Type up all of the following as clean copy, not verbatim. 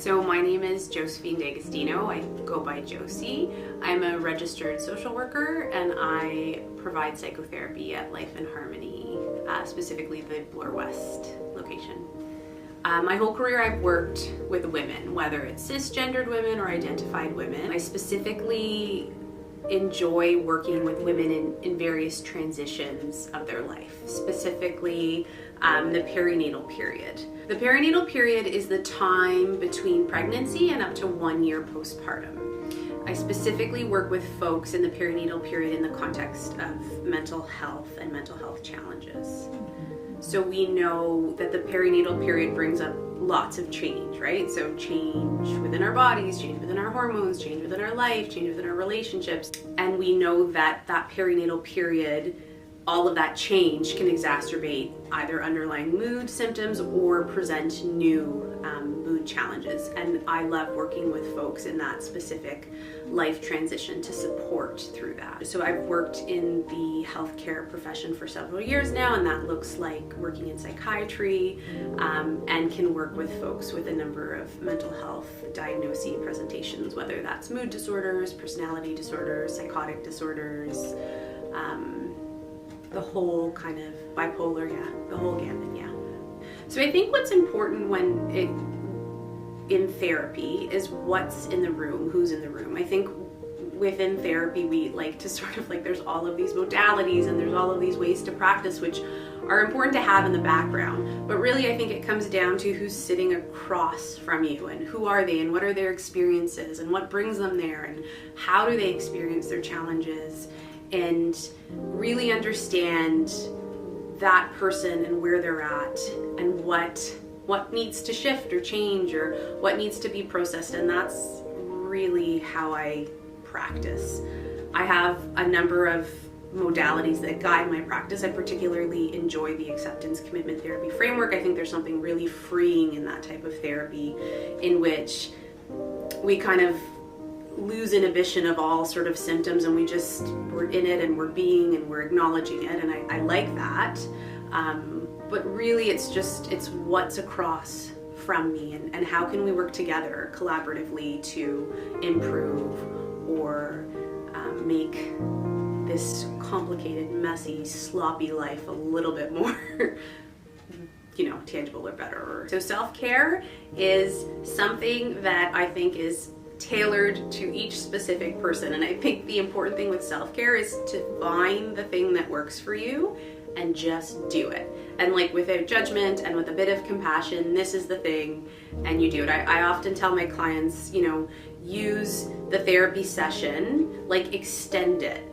So my name is Josephine D'Agostino. I go by Josie. I'm a registered social worker and I provide psychotherapy at Life in Harmony, specifically the Bloor West location. My whole career I've worked with women, whether it's cisgendered women or identified women. I specifically enjoy working with women in various transitions of their life, specifically the perinatal period. The perinatal period is the time between pregnancy and up to 1 year postpartum. I specifically work with folks in the perinatal period in the context of mental health and mental health challenges. So we know that the perinatal period brings up lots of change, right? So change within our bodies, change within our hormones, change within our life, change within our relationships. And we know that that perinatal period, all of that change can exacerbate either underlying mood symptoms or present new mood challenges. And I love working with folks in that specific life transition to support through that. So I've worked in the healthcare profession for several years now, and that looks like working in psychiatry, and can work with folks with a number of mental health diagnoses, presentations, whether that's mood disorders, personality disorders, psychotic disorders, the whole kind of bipolar, the whole gamut, So I think what's important in therapy is what's in the room, who's in the room. I think within therapy we like to sort of there's all of these modalities and there's all of these ways to practice which are important to have in the background, but really I think it comes down to who's sitting across from you and who are they and what are their experiences and what brings them there and how do they experience their challenges, and really understand that person and where they're at and what needs to shift or change or what needs to be processed. And that's really how I practice. I have a number of modalities that guide my practice. I particularly enjoy the acceptance commitment therapy framework. I think there's something really freeing in that type of therapy in which we kind of lose inhibition of all sort of symptoms and we're in it and we're being and we're acknowledging it, and I like that. But really it's what's across from me and how can we work together collaboratively to improve or make this complicated, messy, sloppy life a little bit more tangible or better. So self-care is something that I think is tailored to each specific person, and I think the important thing with self-care is to find the thing that works for you and just do it, and without judgment and with a bit of compassion. This is the thing, and you do it. I often tell my clients, use the therapy session, extend it.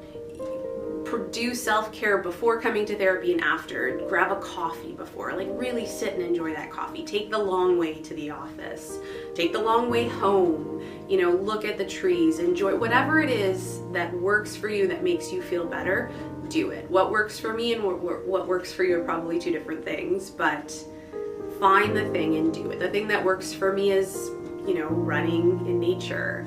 Do self-care before coming to therapy and after. Grab a coffee before, really sit and enjoy that coffee. Take the long way to the office. Take the long way home. Look at the trees. Enjoy whatever it is that works for you, that makes you feel better. Do it. What works for me and what works for you are probably two different things, but find the thing and do it. The thing that works for me is, running in nature.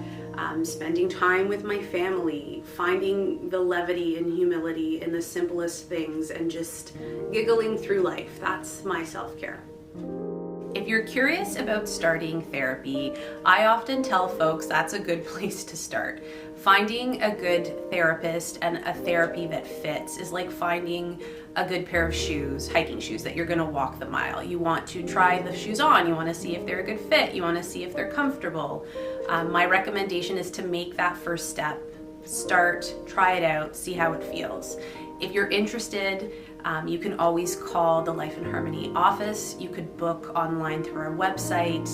Spending time with my family, finding the levity and humility in the simplest things, and just giggling through life. That's my self-care. If you're curious about starting therapy, I often tell folks that's a good place to start. Finding a good therapist and a therapy that fits is like finding a good pair of shoes, hiking shoes, that you're gonna walk the mile. You want to try the shoes on, you wanna see if they're a good fit, you wanna see if they're comfortable. My recommendation is to make that first step. Start, try it out, see how it feels. If you're interested, you can always call the Life in Harmony office. You could book online through our website,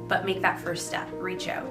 but make that first step, reach out.